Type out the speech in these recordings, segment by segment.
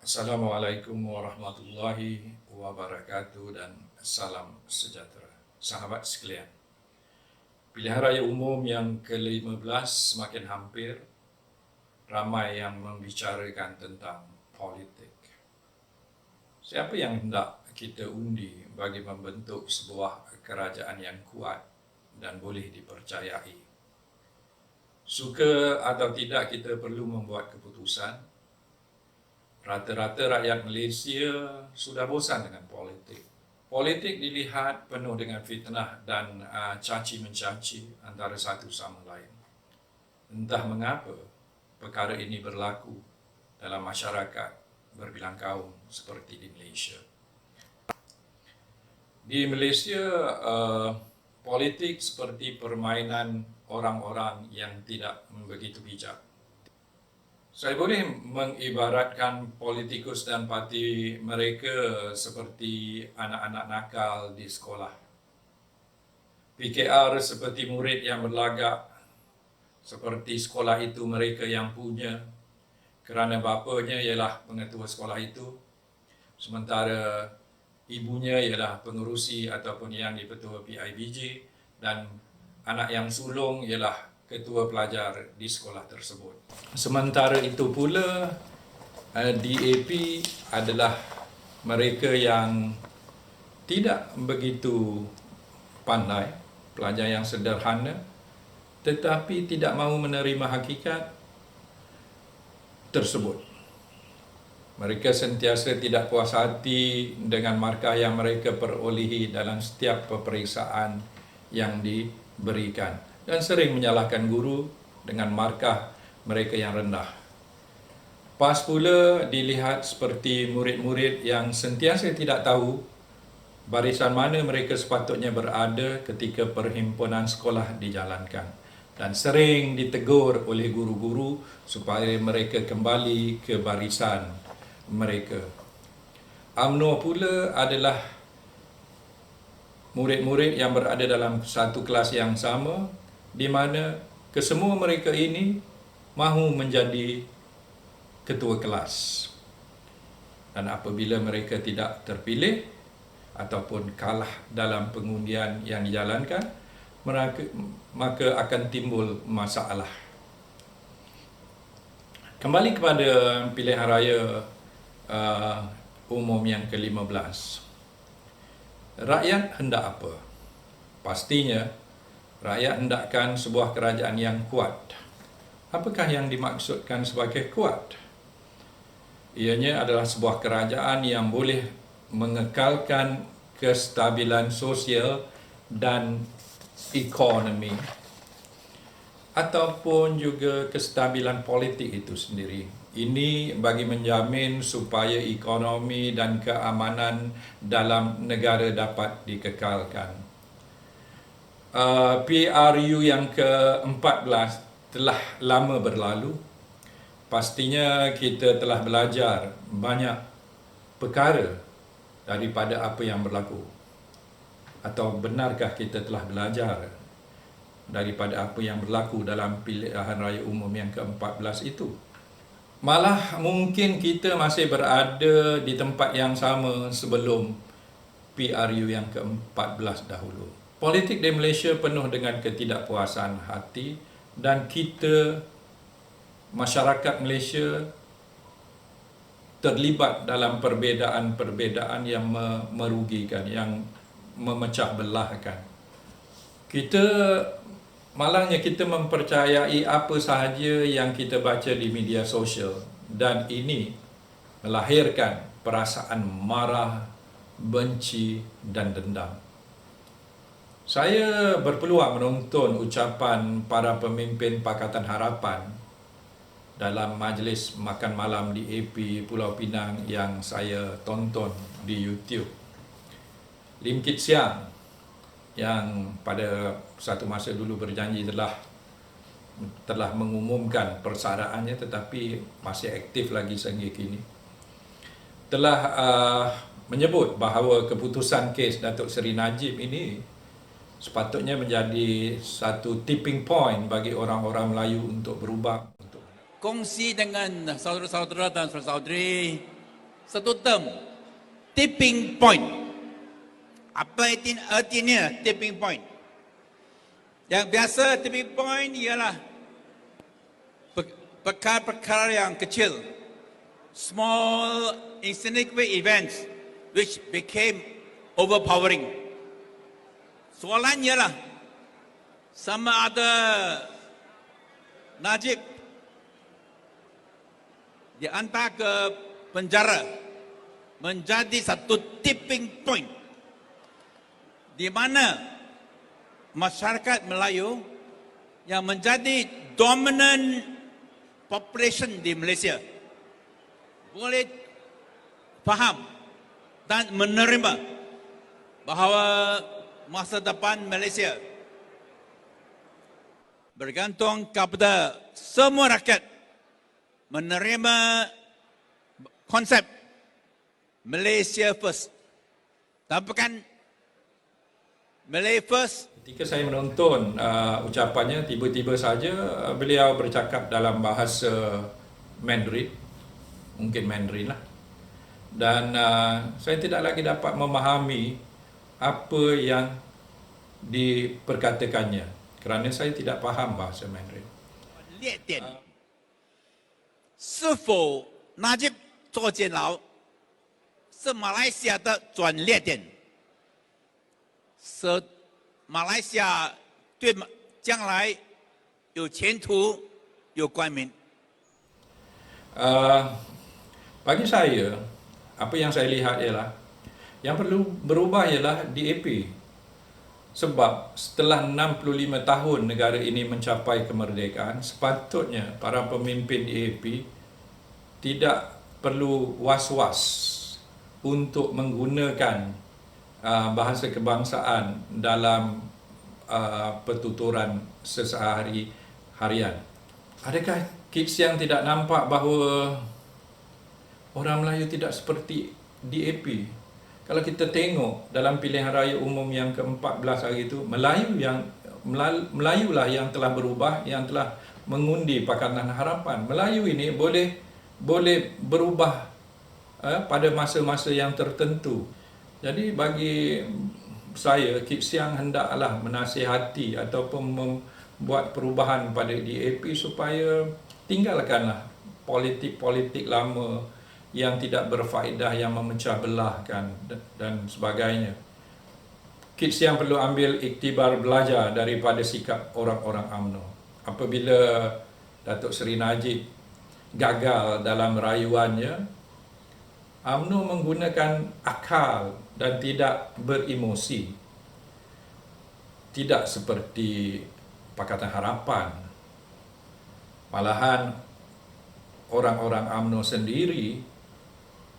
Assalamualaikum warahmatullahi wabarakatuh dan salam sejahtera. Sahabat sekalian, pilihan raya umum yang ke-15 semakin hampir. Ramai yang membicarakan tentang politik. Siapa yang hendak kita undi bagi membentuk sebuah kerajaan yang kuat dan boleh dipercayai? Suka atau tidak, kita perlu membuat keputusan. Rata-rata rakyat Malaysia sudah bosan dengan politik. Politik dilihat penuh dengan fitnah dan caci mencaci antara satu sama lain. Entah mengapa perkara ini berlaku dalam masyarakat berbilang kaum seperti di Malaysia. Di Malaysia, politik seperti permainan orang-orang yang tidak begitu bijak. Saya boleh mengibaratkan politikus dan parti mereka seperti anak-anak nakal di sekolah. PKR seperti murid yang berlagak, seperti sekolah itu mereka yang punya, kerana bapanya ialah pengetua sekolah itu, sementara ibunya ialah pengerusi ataupun yang dipetua PIBG, dan anak yang sulung ialah ketua pelajar di sekolah tersebut. Sementara itu pula, DAP adalah mereka yang tidak begitu pandai, pelajar yang sederhana, tetapi tidak mahu menerima hakikat tersebut. Mereka sentiasa tidak puas hati dengan markah yang mereka perolehi dalam setiap peperiksaan yang diberikan, dan sering menyalahkan guru dengan markah mereka yang rendah. Pas pula dilihat seperti murid-murid yang sentiasa tidak tahu barisan mana mereka sepatutnya berada ketika perhimpunan sekolah dijalankan, dan sering ditegur oleh guru-guru supaya mereka kembali ke barisan mereka. UMNO pula adalah murid-murid yang berada dalam satu kelas yang sama, di mana kesemua mereka ini mahu menjadi ketua kelas. Dan apabila mereka tidak terpilih ataupun kalah dalam pengundian yang dijalankan, maka akan timbul masalah. Kembali kepada pilihan raya umum yang ke-15. Rakyat hendak apa? Pastinya, rakyat hendakkan sebuah kerajaan yang kuat. Apakah yang dimaksudkan sebagai kuat? Ianya adalah sebuah kerajaan yang boleh mengekalkan kestabilan sosial dan ekonomi, ataupun juga kestabilan politik itu sendiri. Ini bagi menjamin supaya ekonomi dan keamanan dalam negara dapat dikekalkan. PRU yang ke-14 telah lama berlalu. Pastinya kita telah belajar banyak perkara daripada apa yang berlaku. Atau benarkah kita telah belajar daripada apa yang berlaku dalam pilihan raya umum yang ke-14 itu? Malah mungkin kita masih berada di tempat yang sama sebelum PRU yang ke-14 dahulu. Politik di Malaysia penuh dengan ketidakpuasan hati, dan kita, masyarakat Malaysia, terlibat dalam perbezaan-perbezaan yang merugikan, yang memecah belahkan. Malangnya kita mempercayai apa sahaja yang kita baca di media sosial, dan ini melahirkan perasaan marah, benci dan dendam. Saya berpeluang menonton ucapan para pemimpin Pakatan Harapan dalam majlis makan malam di AP Pulau Pinang yang saya tonton di YouTube. Lim Kit Siang yang pada satu masa dulu berjanji telah mengumumkan persaraannya, tetapi masih aktif lagi sehingga kini, telah menyebut bahawa keputusan kes Datuk Seri Najib ini sepatutnya menjadi satu tipping point bagi orang-orang Melayu untuk berubah. Kongsi dengan saudara-saudara dan saudara-saudari satu term, tipping point. Apa artinya tipping point? Yang biasa tipping point ialah perkara-perkara yang kecil, small insignificant events which became overpowering. Soalan ialah sama ada Najib dihantar ke penjara menjadi satu tipping point di mana masyarakat Melayu yang menjadi dominant population di Malaysia boleh faham dan menerima bahawa masa depan Malaysia bergantung kepada semua rakyat menerima konsep Malaysia First. Tapi kan Malaysia First. Ketika saya menonton ucapannya, tiba-tiba saja beliau bercakap dalam bahasa Mandarin, mungkin Mandarin lah. Dan saya tidak lagi dapat memahami apa yang diperkatakannya kerana saya tidak faham bahasa Mandarin. 列点是否Najib 坐监牢是马来西亚的转捩点，是马来西亚对将来有前途、有光明。 Bagi saya, apa yang saya lihat ialah yang perlu berubah ialah DAP. Sebab setelah 65 tahun negara ini mencapai kemerdekaan, sepatutnya para pemimpin DAP tidak perlu was-was untuk menggunakan bahasa kebangsaan dalam pertuturan sehari-harian. Adakah kids yang tidak nampak bahawa orang Melayu tidak seperti DAP? Kalau kita tengok dalam pilihan raya umum yang ke-14 hari itu, Melayulah yang telah berubah, yang telah mengundi Pakatan Harapan. Melayu ini boleh berubah pada masa-masa yang tertentu. Jadi bagi saya, Kit Siang hendaklah menasihati ataupun membuat perubahan pada DAP supaya tinggalkanlah politik-politik lama yang tidak berfaedah, yang memecah belahkan dan sebagainya. Kit Siang perlu ambil iktibar belajar daripada sikap orang-orang UMNO. Apabila Datuk Seri Najib gagal dalam rayuannya, UMNO menggunakan akal dan tidak beremosi. Tidak seperti Pakatan Harapan. Malahan orang-orang UMNO sendiri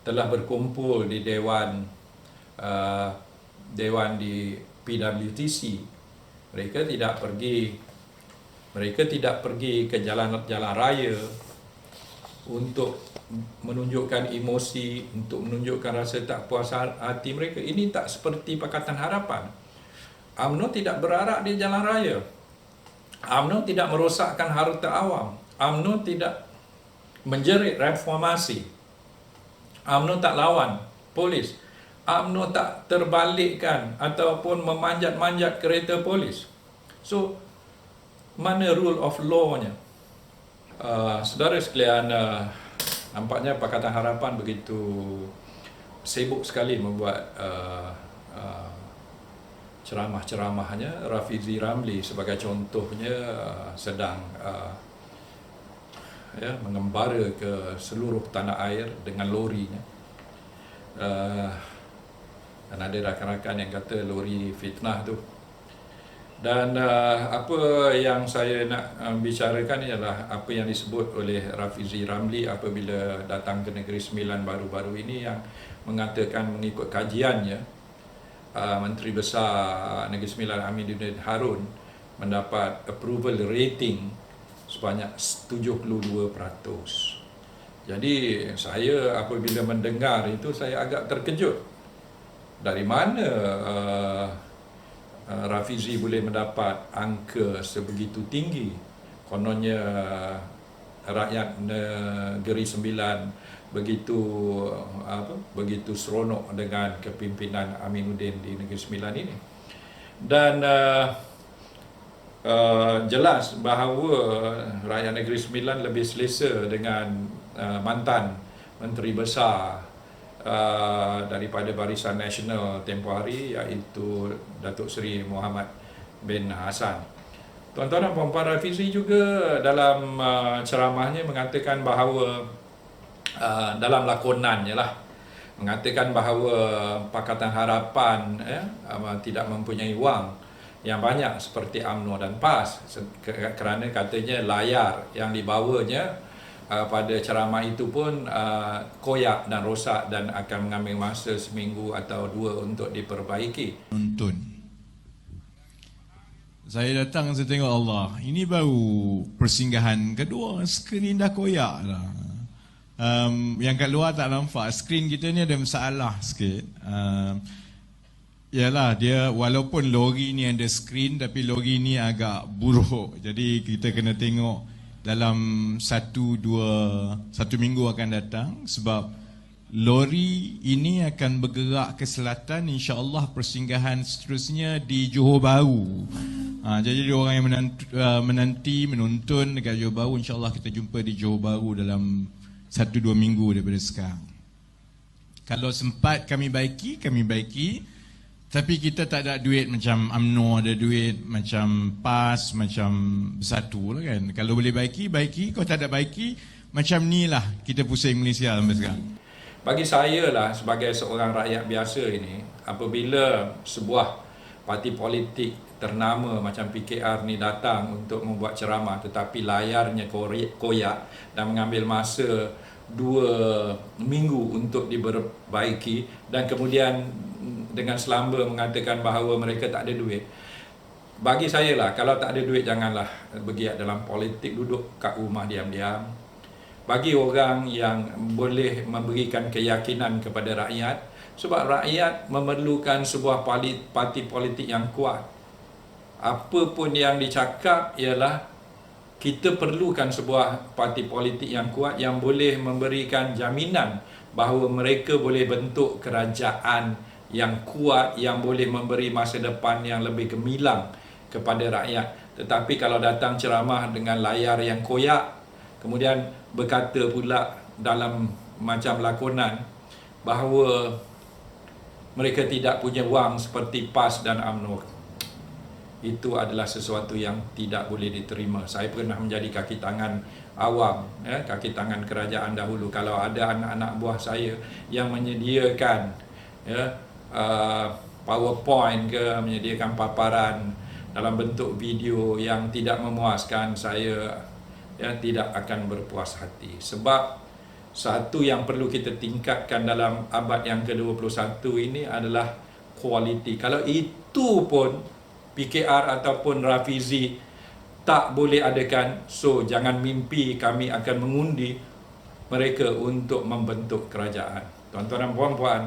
telah berkumpul di Dewan di PWTC. Mereka tidak pergi ke jalan raya untuk menunjukkan emosi, untuk menunjukkan rasa tak puas hati mereka. Ini tak seperti Pakatan Harapan. UMNO tidak berarak di jalan raya. UMNO tidak merosakkan harta awam. UMNO tidak menjerit reformasi. UMNO tak lawan polis. UMNO tak terbalikkan ataupun memanjat-manjat kereta polis. So, mana rule of law-nya? Saudara sekalian, nampaknya Pakatan Harapan begitu sibuk sekali membuat ceramah-ceramahnya. Rafizi Ramli sebagai contohnya sedang mengembara ke seluruh tanah air dengan lorinya. Dan ada rakan-rakan yang kata lori fitnah tu. Dan apa yang saya nak bicarakan ialah apa yang disebut oleh Rafizi Ramli apabila datang ke Negeri Sembilan baru-baru ini, yang mengatakan mengikut kajiannya, Menteri Besar Negeri Sembilan Aminuddin Harun mendapat approval rating sebanyak 72%. Jadi saya apabila mendengar itu, saya agak terkejut. Dari mana Rafizi boleh mendapat angka sebegitu tinggi? Kononnya rakyat Negeri Sembilan begitu seronok dengan kepimpinan Aminuddin di Negeri Sembilan ini. Dan jelas bahawa rakyat Negeri Sembilan lebih selesa dengan mantan Menteri Besar daripada Barisan Nasional tempoh hari, iaitu Datuk Seri Muhammad bin Hassan. Tuan-tuan dan puan-puan, Rafizi juga dalam ceramahnya mengatakan bahawa dalam lakonannya lah, mengatakan bahawa Pakatan Harapan tidak mempunyai wang yang banyak seperti UMNO dan PAS, kerana katanya layar yang dibawanya pada ceramah itu pun koyak dan rosak dan akan mengambil masa seminggu atau dua untuk diperbaiki. Nonton. Saya datang, saya tengok Allah. Ini baru persinggahan kedua, skrin dah koyak lah. Yang kat luar tak nampak, skrin kita ni ada masalah sikit. Yalah, dia walaupun lori ni ada skrin, tapi lori ni agak buruk. Jadi kita kena tengok dalam satu minggu akan datang, sebab lori ini akan bergerak ke selatan, insya-Allah persinggahan seterusnya di Johor Bahru. Jadi orang yang menonton dekat Johor Bahru, insya-Allah kita jumpa di Johor Bahru dalam 1-2 minggu daripada sekarang. Kalau sempat kami baiki. Tapi kita tak ada duit macam UMNO ada duit, macam PAS, macam Bersatu lah kan. Kalau boleh baiki. Kalau tak ada baiki, macam ni lah kita pusing Malaysia sampai sekarang. Bagi saya lah, sebagai seorang rakyat biasa ini, apabila sebuah parti politik ternama macam PKR ni datang untuk membuat ceramah tetapi layarnya koyak dan mengambil masa 2 minggu untuk diperbaiki, dan kemudian dengan selamba mengatakan bahawa mereka tak ada duit. Bagi saya lah, kalau tak ada duit janganlah bergiat dalam politik, duduk kat rumah diam-diam. Bagi orang yang boleh memberikan keyakinan kepada rakyat, sebab rakyat memerlukan sebuah parti politik yang kuat. Apa pun yang dicakap ialah kita perlukan sebuah parti politik yang kuat yang boleh memberikan jaminan bahawa mereka boleh bentuk kerajaan yang kuat, yang boleh memberi masa depan yang lebih gemilang kepada rakyat. Tetapi kalau datang ceramah dengan layar yang koyak, kemudian berkata pula dalam macam lakonan bahawa mereka tidak punya wang seperti PAS dan UMNO, itu adalah sesuatu yang tidak boleh diterima. Saya pernah menjadi kaki tangan awam, kaki tangan kerajaan dahulu. Kalau ada anak-anak buah saya yang menyediakan PowerPoint ke, menyediakan paparan dalam bentuk video yang tidak memuaskan, saya tidak akan berpuas hati. Sebab satu yang perlu kita tingkatkan dalam abad yang ke-21 ini adalah kualiti. Kalau itu pun PKR ataupun Rafizi tak boleh adakan, so jangan mimpi kami akan mengundi mereka untuk membentuk kerajaan. Tuan-tuan dan puan-puan,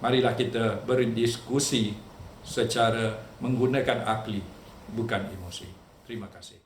marilah kita berdiskusi secara menggunakan akli, bukan emosi. Terima kasih.